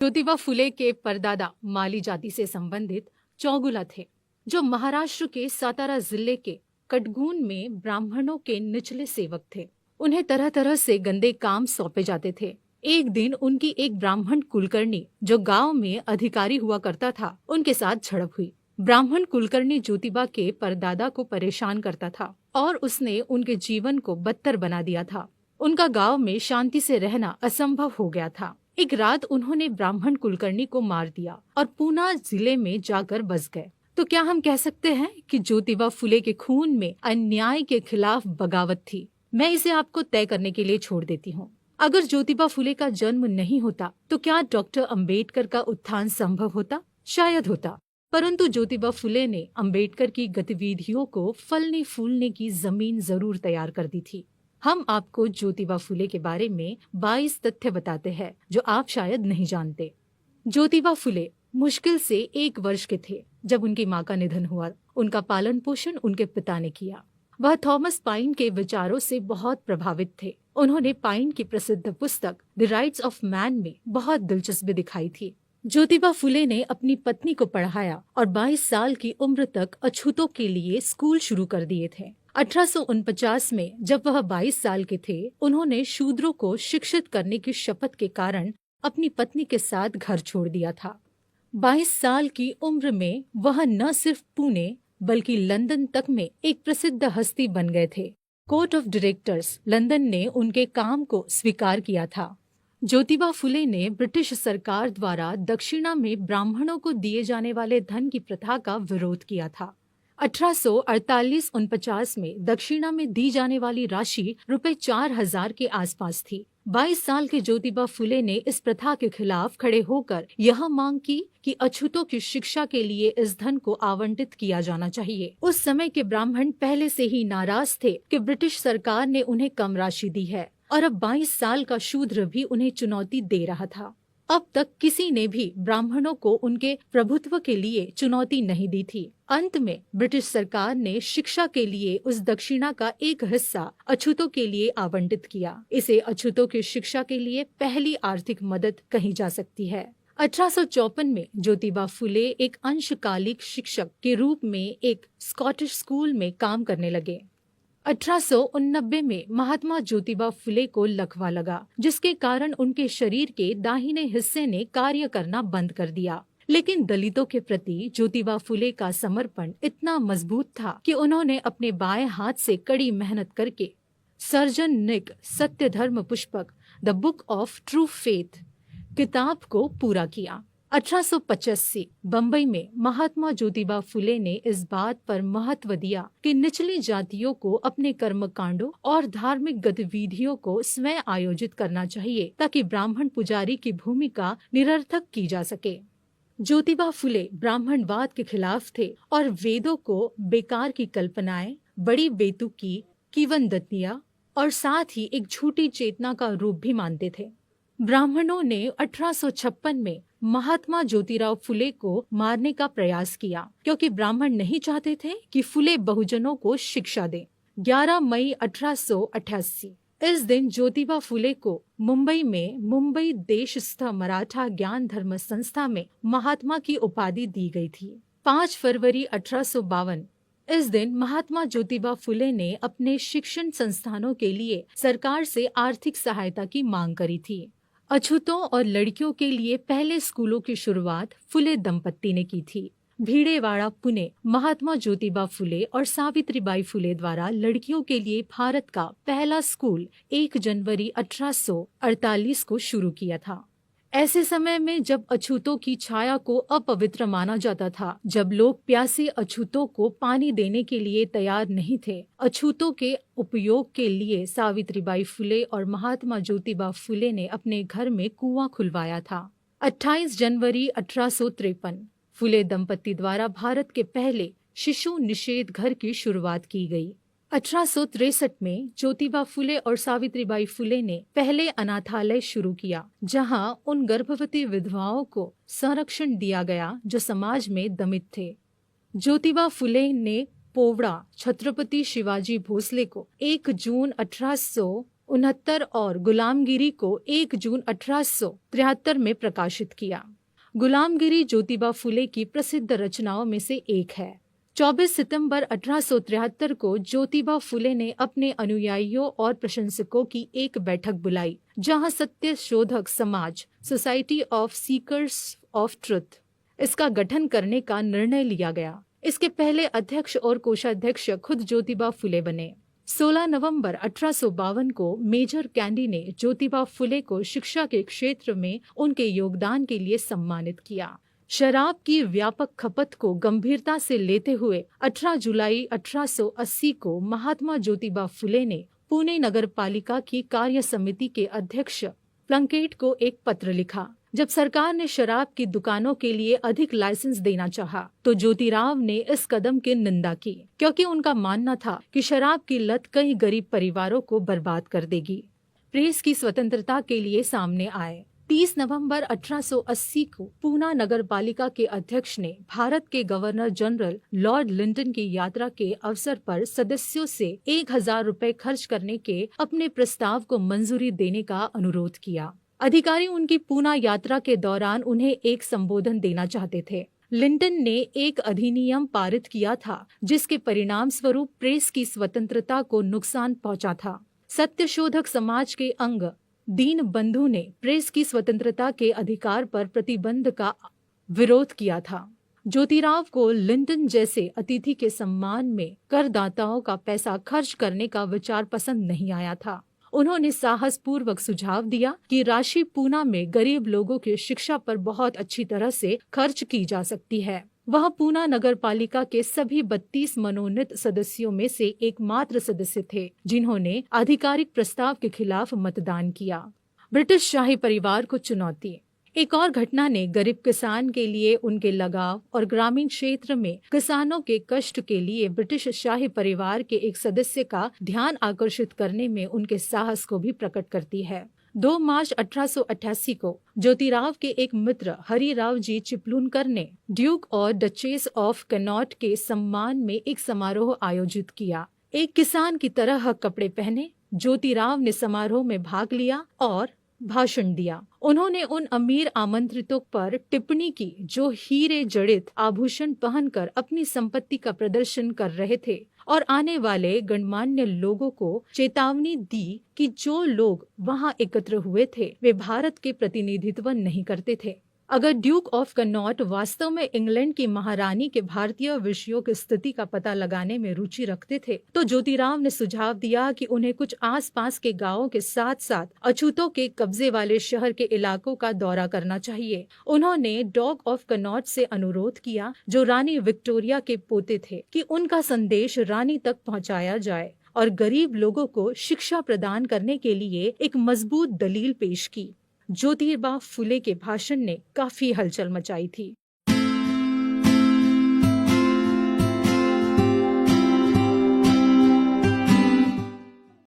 ज्योतिबा फुले के परदादा माली जाति से संबंधित चौगुला थे, जो महाराष्ट्र के सातारा जिले के कटगुन में ब्राह्मणों के निचले सेवक थे। उन्हें तरह तरह से गंदे काम सौंपे जाते थे। एक दिन उनकी एक ब्राह्मण कुलकर्णी, जो गांव में अधिकारी हुआ करता था, उनके साथ झड़प हुई। ब्राह्मण कुलकर्णी ज्योतिबा के परदादा को परेशान करता था और उसने उनके जीवन को बदतर बना दिया था। उनका गांव में शांति से रहना असंभव हो गया था। एक रात उन्होंने ब्राह्मण कुलकर्णी को मार दिया और पूना जिले में जाकर बस गए। तो क्या हम कह सकते हैं कि ज्योतिबा फुले के खून में अन्याय के खिलाफ बगावत थी? मैं इसे आपको तय करने के लिए छोड़ देती हूँ। अगर ज्योतिबा फुले का जन्म नहीं होता तो क्या डॉक्टर अंबेडकर का उत्थान संभव होता? शायद होता, परंतु ज्योतिबा फुले ने अंबेडकर की गतिविधियों को फलने फूलने की जमीन जरूर तैयार कर दी थी। हम आपको ज्योतिबा फुले के बारे में 22 तथ्य बताते हैं जो आप शायद नहीं जानते। ज्योतिबा फुले मुश्किल से 1 वर्ष के थे जब उनकी मां का निधन हुआ। उनका पालन पोषण उनके पिता ने किया। वह थॉमस पाइन के विचारों से बहुत प्रभावित थे। उन्होंने पाइन की प्रसिद्ध पुस्तक द राइट्स ऑफ मैन में बहुत दिलचस्पी दिखाई थी। ज्योतिबा फुले ने अपनी पत्नी को पढ़ाया और 22 साल की उम्र तक अछूतों के लिए स्कूल शुरू कर दिए थे। 1849 में जब वह 22 साल के थे, उन्होंने शूद्रों को शिक्षित करने की शपथ के कारण अपनी पत्नी के साथ घर छोड़ दिया था। 22 साल की उम्र में वह न सिर्फ पुणे बल्कि लंदन तक में एक प्रसिद्ध हस्ती बन गए थे। कोर्ट ऑफ डायरेक्टर्स लंदन ने उनके काम को स्वीकार किया था। ज्योतिबा फुले ने ब्रिटिश सरकार द्वारा दक्षिणा में ब्राह्मणों को दिए जाने वाले धन की प्रथा का विरोध किया था। 1848-49 में दक्षिणा में दी जाने वाली राशि रुपए 4000 के आसपास थी। 22 साल के ज्योतिबा फुले ने इस प्रथा के खिलाफ खड़े होकर यह मांग की कि अछूतों की शिक्षा के लिए इस धन को आवंटित किया जाना चाहिए। उस समय के ब्राह्मण पहले से ही नाराज थे कि ब्रिटिश सरकार ने उन्हें कम राशि दी है और अब 22 साल का शूद्र भी उन्हें चुनौती दे रहा था। अब तक किसी ने भी ब्राह्मणों को उनके प्रभुत्व के लिए चुनौती नहीं दी थी। अंत में ब्रिटिश सरकार ने शिक्षा के लिए उस दक्षिणा का एक हिस्सा अछूतों के लिए आवंटित किया। इसे अछूतों की शिक्षा के लिए पहली आर्थिक मदद कही जा सकती है। 1854 में ज्योतिबा फुले एक अंशकालिक शिक्षक के रूप में एक स्कॉटिश स्कूल में काम करने लगे। 1889 में महात्मा ज्योतिबा फुले को लकवा लगा, जिसके कारण उनके शरीर के दाहिने हिस्से ने कार्य करना बंद कर दिया। लेकिन दलितों के प्रति ज्योतिबा फुले का समर्पण इतना मजबूत था कि उन्होंने अपने बाएं हाथ से कड़ी मेहनत करके सर्जन निक सत्य धर्म Pushpak the book of true faith किताब को पूरा किया। 1885 बंबई में महात्मा ज्योतिबा फुले ने इस बात पर महत्व दिया कि निचली जातियों को अपने कर्मकांडों और धार्मिक गतिविधियों को स्वयं आयोजित करना चाहिए ताकि ब्राह्मण पुजारी की भूमिका निरर्थक की जा सके। ज्योतिबा फुले ब्राह्मणवाद के खिलाफ थे और वेदों को बेकार की कल्पनाएं, बड़ी बेतुकी किंवदंतियां और साथ ही एक झूठी चेतना का रूप भी मानते थे। ब्राह्मणों ने 1856 में महात्मा ज्योतिराव फुले को मारने का प्रयास किया क्योंकि ब्राह्मण नहीं चाहते थे कि फुले बहुजनों को शिक्षा दें। 11 मई 1888 इस दिन ज्योतिबा फुले को मुंबई में मुंबई देशस्थ मराठा ज्ञान धर्म संस्था में महात्मा की उपाधि दी गई थी। 5 फरवरी 1852 इस दिन महात्मा ज्योतिबा फुले ने अपने शिक्षण संस्थानों के लिए सरकार से आर्थिक सहायता की मांग करी थी। अछूतों और लड़कियों के लिए पहले स्कूलों की शुरुआत फुले दंपत्ति ने की थी। भीड़ेवाड़ा पुणे महात्मा ज्योतिबा फुले और सावित्रीबाई फुले द्वारा लड़कियों के लिए भारत का पहला स्कूल 1 जनवरी 1848 को शुरू किया था। ऐसे समय में जब अछूतों की छाया को अपवित्र माना जाता था, जब लोग प्यासे अछूतों को पानी देने के लिए तैयार नहीं थे, अछूतों के उपयोग के लिए सावित्रीबाई फुले और महात्मा ज्योतिबा फुले ने अपने घर में कुआं खुलवाया था। 28 जनवरी 1853 फुले दंपत्ति द्वारा भारत के पहले शिशु निषेध घर की शुरुआत की गई। 1863 में ज्योतिबा फुले और सावित्रीबाई फुले ने पहले अनाथालय शुरू किया, जहां उन गर्भवती विधवाओं को संरक्षण दिया गया जो समाज में दमित थे। ज्योतिबा फुले ने पोवड़ा छत्रपति शिवाजी भोसले को 1 जून 1969 और गुलामगिरी को 1 जून 1873 में प्रकाशित किया। गुलामगिरी ज्योतिबा फुले की प्रसिद्ध रचनाओं में से एक है। 24 सितंबर 1873 को ज्योतिबा फुले ने अपने अनुयायियों और प्रशंसकों की एक बैठक बुलाई, जहां सत्य शोधक समाज society of seekers of truth इसका गठन करने का निर्णय लिया गया। इसके पहले अध्यक्ष और कोषाध्यक्ष खुद ज्योतिबा फुले बने। 16 नवंबर 1852 को मेजर कैंडी ने ज्योतिबा फुले को शिक्षा के क्षेत्र में उनके योगदान के लिए सम्मानित किया। शराब की व्यापक खपत को गंभीरता से लेते हुए 18 जुलाई 1880 को महात्मा ज्योतिबा फुले ने पुणे नगर पालिका की कार्य समिति के अध्यक्ष प्लंकेट को एक पत्र लिखा। जब सरकार ने शराब की दुकानों के लिए अधिक लाइसेंस देना चाहा, तो ज्योतिराव ने इस कदम की निंदा की, क्योंकि उनका मानना था कि शराब की लत कई गरीब परिवारों को बर्बाद कर देगी। प्रेस की स्वतंत्रता के लिए सामने आए। 30 नवंबर 1880 को पूना नगर पालिका के अध्यक्ष ने भारत के गवर्नर जनरल लॉर्ड लिंटन की यात्रा के अवसर पर सदस्यों से 1000 रुपए खर्च करने के अपने प्रस्ताव को मंजूरी देने का अनुरोध किया। अधिकारी उनकी पूना यात्रा के दौरान उन्हें एक संबोधन देना चाहते थे। लिंटन ने एक अधिनियम पारित किया था, जिसके परिणाम स्वरूप प्रेस की स्वतंत्रता को नुकसान पहुंचा था। सत्यशोधक समाज के अंग दीन बंधु ने प्रेस की स्वतंत्रता के अधिकार पर प्रतिबंध का विरोध किया था। ज्योतिराव को लिंटन जैसे अतिथि के सम्मान में करदाताओं का पैसा खर्च करने का विचार पसंद नहीं आया था। उन्होंने साहस पूर्वक सुझाव दिया कि राशि पूना में गरीब लोगों की शिक्षा पर बहुत अच्छी तरह से खर्च की जा सकती है। वह पूना नगर पालिका के सभी 32 मनोनीत सदस्यों में से एकमात्र सदस्य थे जिन्होंने आधिकारिक प्रस्ताव के खिलाफ मतदान किया। ब्रिटिश शाही परिवार को चुनौती। एक और घटना ने गरीब किसान के लिए उनके लगाव और ग्रामीण क्षेत्र में किसानों के कष्ट के लिए ब्रिटिश शाही परिवार के एक सदस्य का ध्यान आकर्षित करने में उनके साहस को भी प्रकट करती है। 2 मार्च 1888 को ज्योतिराव के एक मित्र हरिराव जी चिपलूनकर ने ड्यूक और डचेस ऑफ कैनॉट के सम्मान में एक समारोह आयोजित किया। एक किसान की तरह कपड़े पहने ज्योतिराव ने समारोह में भाग लिया और भाषण दिया। उन्होंने उन अमीर आमंत्रितों पर टिप्पणी की जो हीरे जड़ित आभूषण पहनकर अपनी संपत्ति का प्रदर्शन कर रहे थे, और आने वाले गणमान्य लोगों को चेतावनी दी कि जो लोग वहां एकत्र हुए थे वे भारत के प्रतिनिधित्व नहीं करते थे। अगर ड्यूक ऑफ कैनॉट वास्तव में इंग्लैंड की महारानी के भारतीय विषयों की स्थिति का पता लगाने में रुचि रखते थे, तो ज्योतिराव ने सुझाव दिया कि उन्हें कुछ आसपास के गांवों के साथ साथ अछूतों के कब्जे वाले शहर के इलाकों का दौरा करना चाहिए। उन्होंने डॉग ऑफ कैनॉट से अनुरोध किया, जो रानी विक्टोरिया के पोते थे, कि उनका संदेश रानी तक पहुँचाया जाए और गरीब लोगों को शिक्षा प्रदान करने के लिए एक मजबूत दलील पेश की। ज्योतिबा फुले के भाषण ने काफी हलचल मचाई थी।